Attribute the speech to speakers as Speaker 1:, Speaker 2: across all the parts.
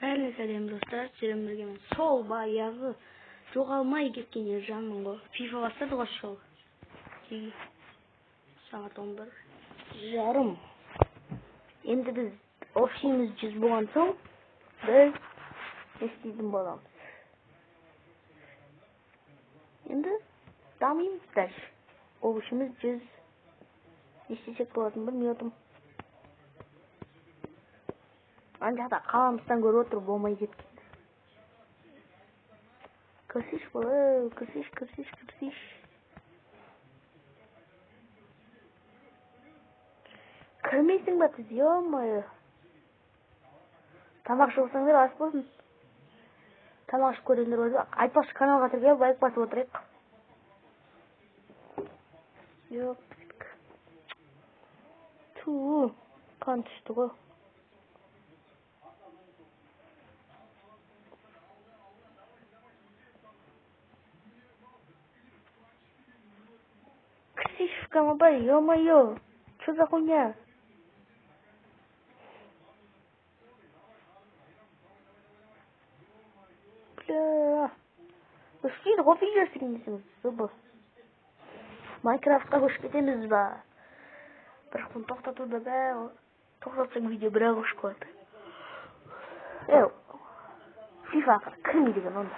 Speaker 1: Бәріне сәлем достар, сәлем біргемен. Сол баяғы жоғалмай кеткен ержанмын ғой. FIFA бастады ғой шоу. Сағат 11:30. Енді біз общийіміз 100 болған соң, біз естейтін боламыз. Енді дамимыз дальше. Общийіміз 100 естесек болатын білмейотым. Анжақта қаламыстан көріп отыр, болмай кеткен. Кірсиш болы, кірсиш. Кірмейсің ба тіз, ё-моё. Тамақ шығысаңдар ас болсын. Тамақ ішіп көріңдер болса, айтпақшы каналға тіркеліп лайк басып отырайық. Жоқ. Ту, қан түсті ғой. Кірсиш в камабай, ё-моё. Что за хуйня? Бля. Өшкейді ғой видео сіріңдесіңіз, зұбы. Майнкрафтқа көшіп кетеміз ба? Бірақ бұны тоқтатуда бә, тоқтатсаң видео бірақ өшіп қалады. FIFA-ға кірмей деген онда.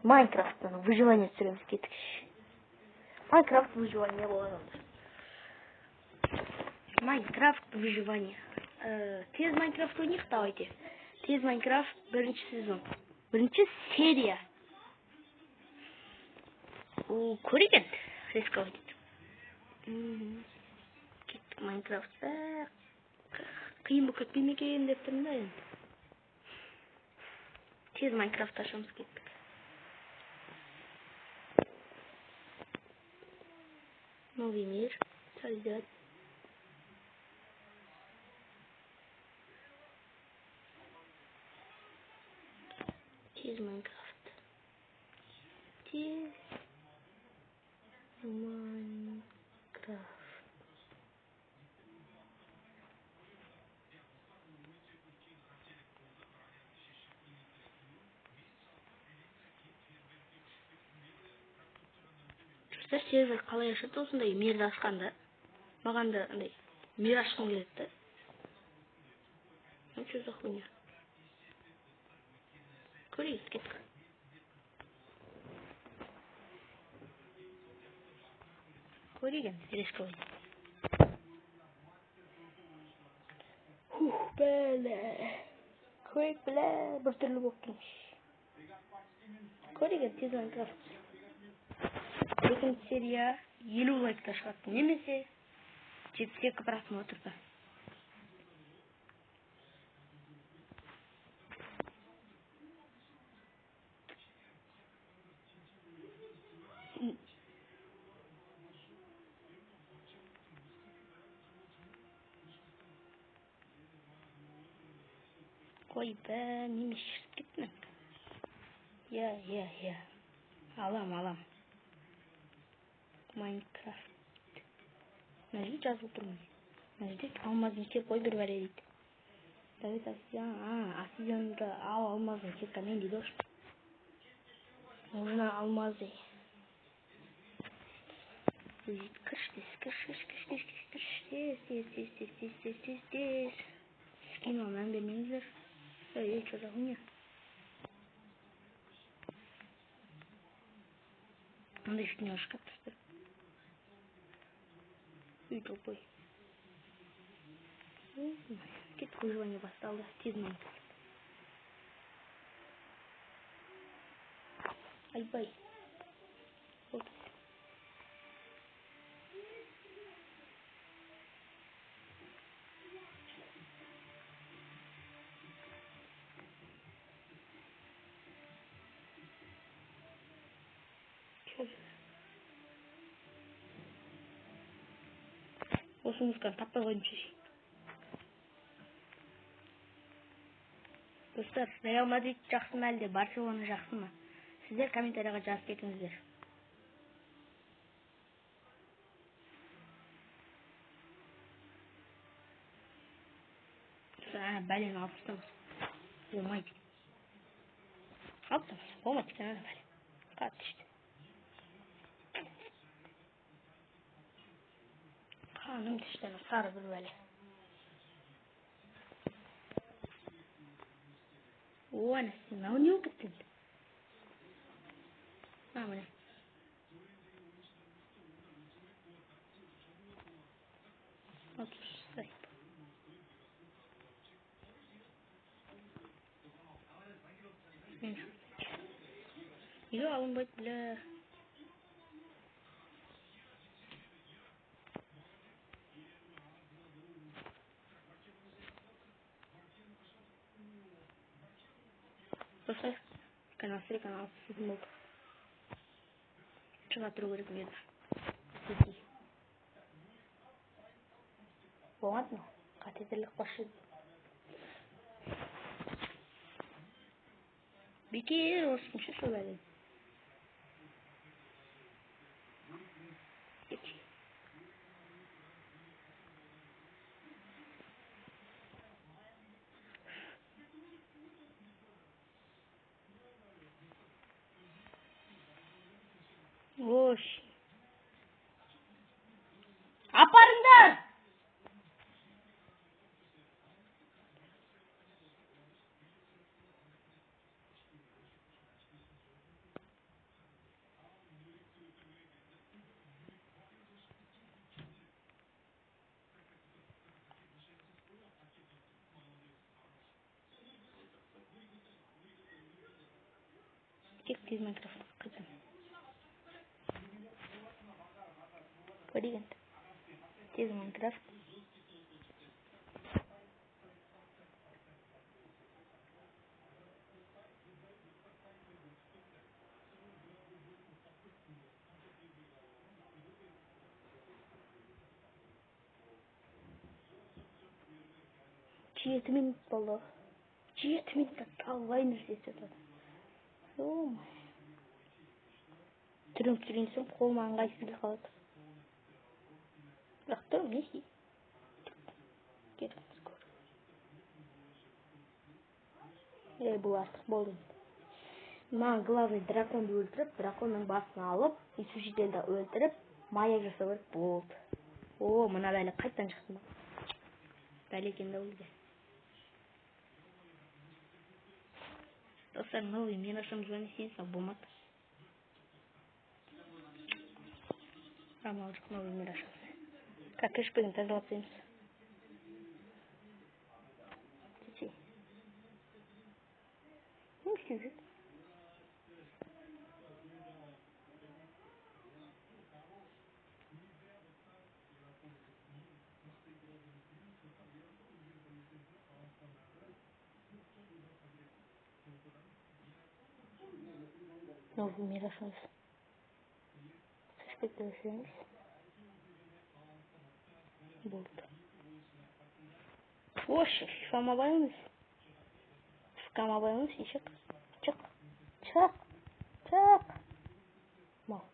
Speaker 1: Майнкрафттан выживание түсіреміз кетікші. Майнкрафт выживание болады онда. Майнкрафт выживание. Тез Майнкрафт ойнайық, давайте. Тез Майнкрафт бірінші сезон. Бірінші серия. Көрейік енді. Рисковать етіп. Кеттік Майнкрафтта. Қиын болып кетпей ме екен деп тұрмын да енді. Тез Майнкрафт ашамыз, кеттік. Новый мир. Создать. Тез Майнкрафт. Тез Майнкрафт. Достар, сервер қалай ашады осындай мирді ашқанда. Маған да андай мир ашқым келеді да. Ну что за хуйня? Көрейік, кеттік. Көрейік енді, рисковать. Бәлі. Көрейік, бәлі, бір түрлі болып тұрмыш. Көрейік енді, тез Майнкрафт. Екінші серия 50 лайкта шығады. Немесе 72 просмотрда. Ой, бә, немес шырт кеттің. Я. Алам. Майнкрафт. Мына жерде жазылып тұрмын. Мына жерде алмазын кеп қой бір бәрі дейді. Давид Асиденді ал алмазын кеп қанен дейді ош. Нужна алмазы. Кірш. Тез. Скин олман бермеңіздер. Что за хуйня? Андай үстіне ашқап тұстыр. Үй толпой. Кеттік, выживание басталды. Тез Майнкрафт. Айбай. Осы музыканы таппай қойдым шешейін. Достар, Реал Мадрид жақсы ма әлде Барселона жақсы ма? Сіздер комментарияға жазып кетіңіздер. Бәлені алып тастамыз. Болмайды. Attım. Olmadı ki böyle. Kat işte. Kanım dişlerine sarı bir böyle. O anasını. Ne oynuyor gittin? Ha bu ne? Otur. Sayıp. Yo alın böyle. Просто канал 3, канал 7. Чего трогать видно? Ладно. Катетерлік башы. Бекер осыншы сөйледі. Ош. Апарыңдар! Тек тез Майнкрафт қызым. Көреген. Тез Майнкрафт. Жеті минут болды. 7 минутта талай нәрсе істетеді. Түрін түсіргенсің қолыма ыңғайсыз қалады. Бірақ тұрмын не істейді? Кетіңіз көр. Бұл артық болды. Маған главный драконды өлтіріп, драконның басын алып, сушителді өлтіріп, маяк жасап өліп болды. О, мына бәле қайттан шықты ма? Бәле екен де өлді. Достар, новый мир ашам звонить болмады. Амал жоқ, новый мир ашам. Как кішпеген тазалап дейміз. Чечей. Не істейді? Новый мир ашамыз. Кішпекті өшеміз. Болды. Ош, фифама байымыз. Фифама байымыз, ешек. Чық. Чық. Чық. Мал.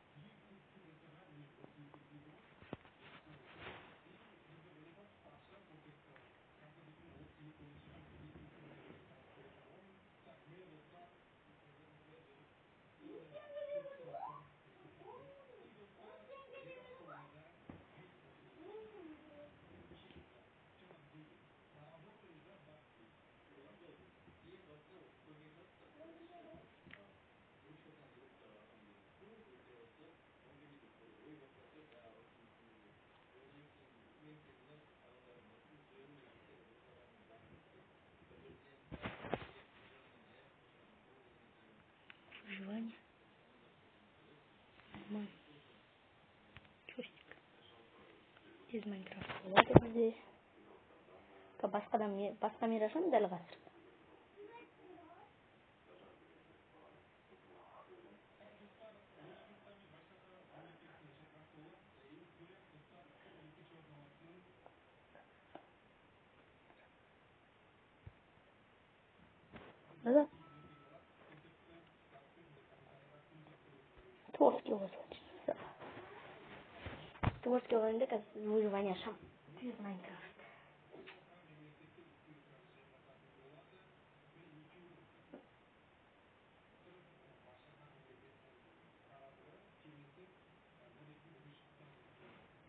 Speaker 1: Выживание. Мам. Чустик. Из Майнкрафта. Вот это здесь. Басқа мир ашам дәл қазір. Да? Творческий возвращается. Творческий возвращается, как выживание ашам. Из Майнкрафта.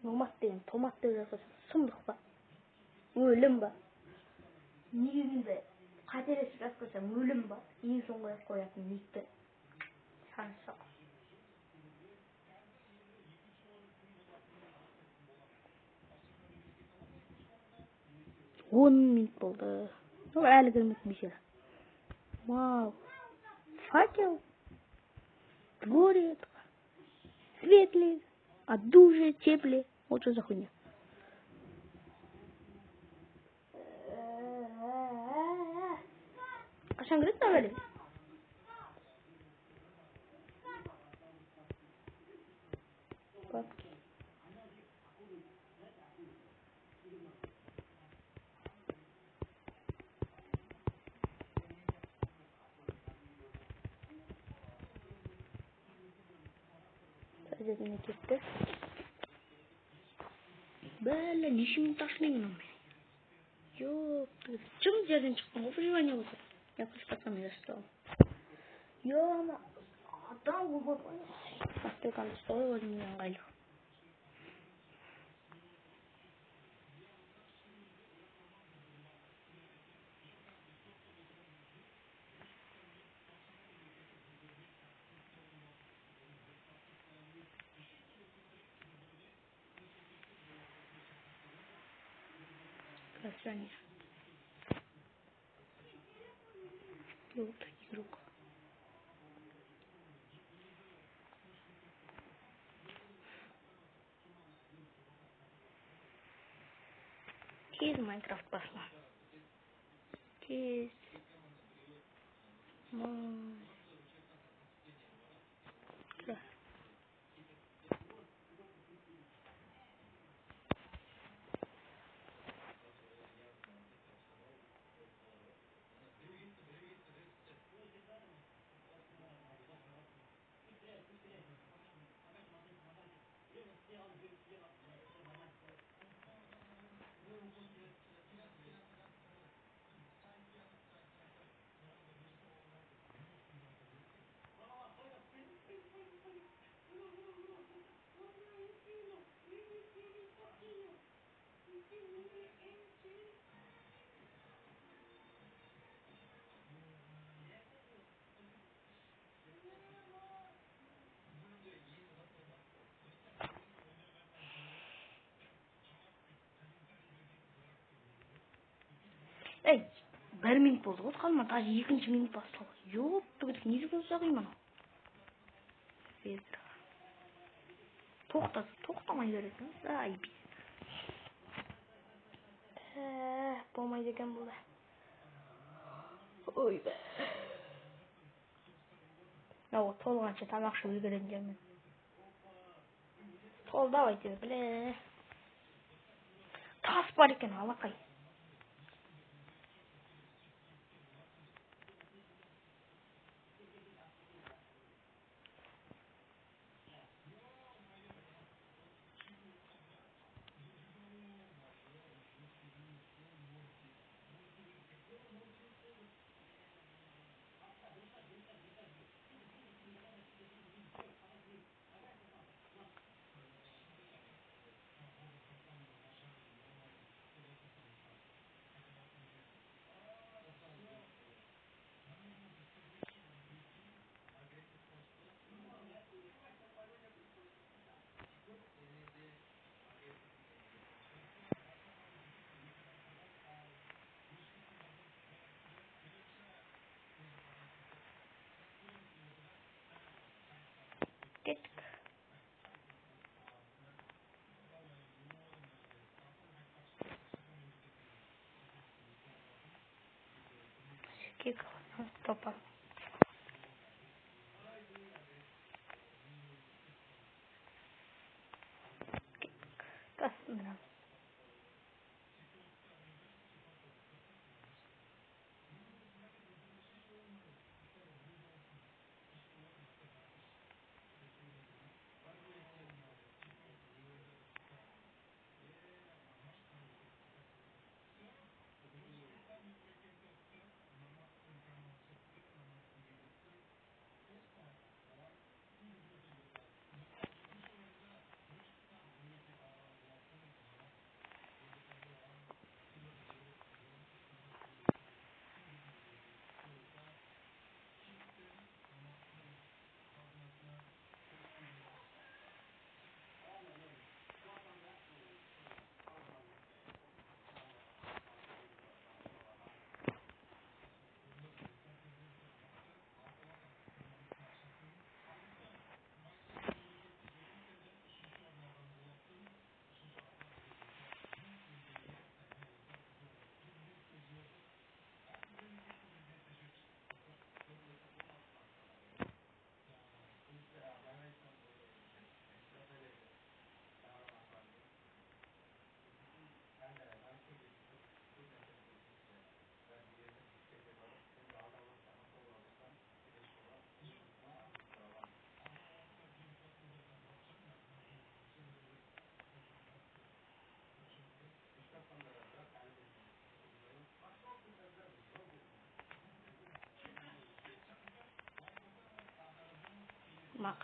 Speaker 1: номад деген томат деп жазылса сұмдық па, өлім ба, негізінде қателесіп жазып қойсам өлім ба, ең соңғы қоятын никті санаса 10 минут болды. Әлі кірмеді бейшара. Вау. Факел. Дворец. Светлый. А дуже теплый. Вот что за хуйня. Қашан кіреді тағали? Папки. Сәдетіне кетті. Бәлі, нешемен ташмаймын мен. Ёп, чым жерден шықтың? Выживание болса. Я құш пацаны жасты. Ёма, адам болмады. Астырқанды стой өзімнен ыңғайлы. Красавица. Вот игрок. Кейс Майнкрафт пошла. Кейс. Да. Эй, 1 минут болды. Вот қалма, даже 2-ші минут басталды. Ёп, түгілік не жүгін сағым ана? Ведра. Тоқтамай беретін. Айби. Болмайды екен бұл да. Ой бә. Нау, толғанша тамақшы үлгерен жермен. Толдавайте, біле. Тас бар екен, алақай. Кеттік. Кек, топа. Кастындырам.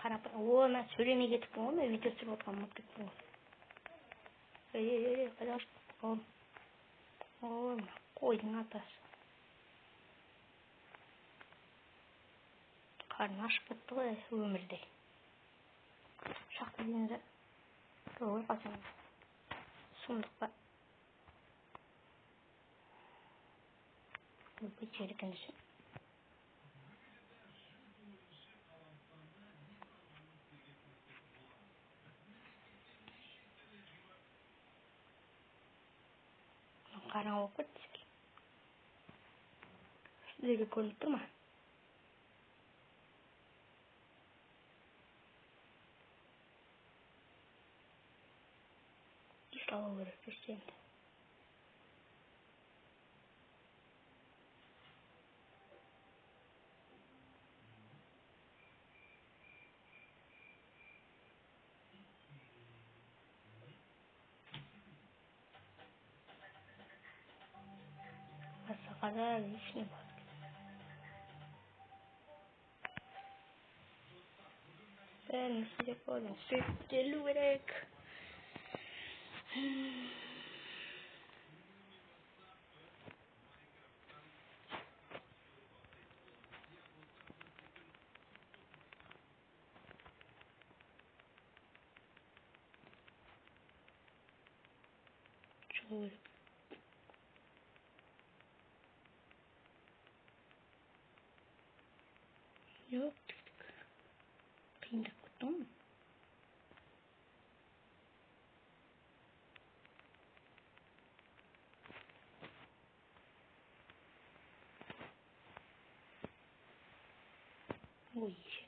Speaker 1: қарап оны сөйлемей кетіппін ғой, мен видео түсіріп отқан ұмытып кеттім ғой. Пожалуйста. Ой, қойдың атасы. Қарны ашып кетті ғой өмірде. Шақты дейміз. Ой, қасам. Сұмдық па. Бүйтер екенсің. Қараңғы болып кетті. Сіздерге көрініп тұр ма? Салу керек енді. Асықада ешіне бар. Бәрін істеп қойдым. Сөйтелу керек. Шығу керек. Жоқ. Қиындап кеттің ғой. Ой, шек.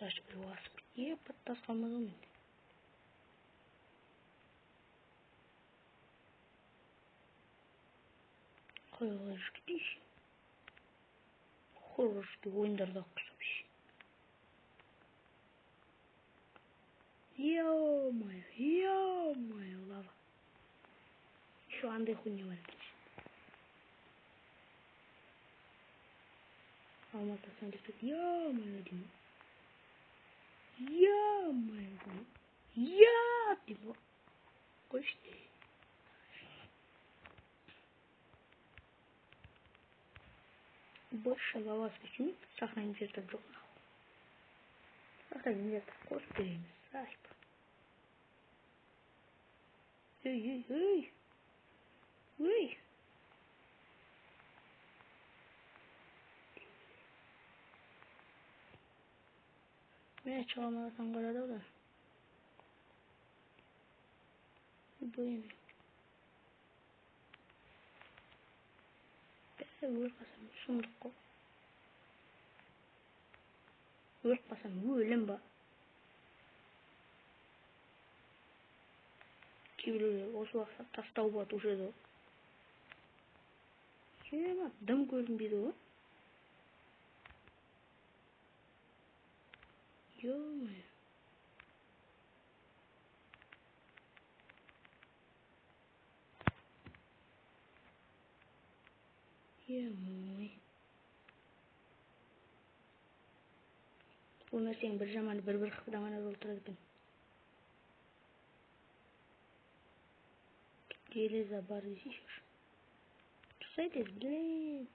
Speaker 1: Даже бір уасып кетті. Паттас қалмаған мен. Қойылға жүріп дейші. Хоррорский ойындарда құсап ше. Ё-моё, лава. Еще андай хуйня бар. Алматыдан летит. Ё-моё, деймін. Ё-моё. Деймін. Қойшы. Больше лава почему сохранить это журнал? Сохранить это вкус перемешать. Эй. Мен чаламадан қарады да. Блин. Өліп қасам сұмдық қой. Өліп қасам өлім ба. Кейбіреулер осы уақытта тастау болады уже да. Жема, дым көрінбейді ғой. Ё-моё. Ё-моё. Бұл нәрсенің бір жаманы бір қыпдаманы толтырады екен. Железа бар десейші. Тұсайтыз, блин.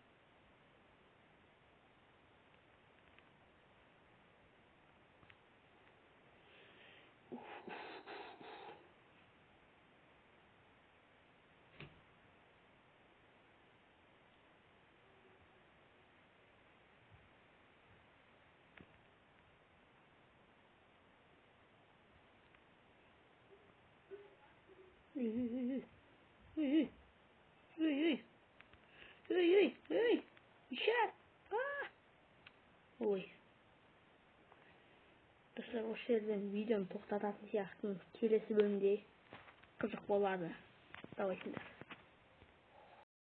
Speaker 1: Ой. Еще. Ой. Достар, осы жерден видеоны тоқтататын сияқтымын. Келесі бөлімде қызық болады. Давайсыңдар.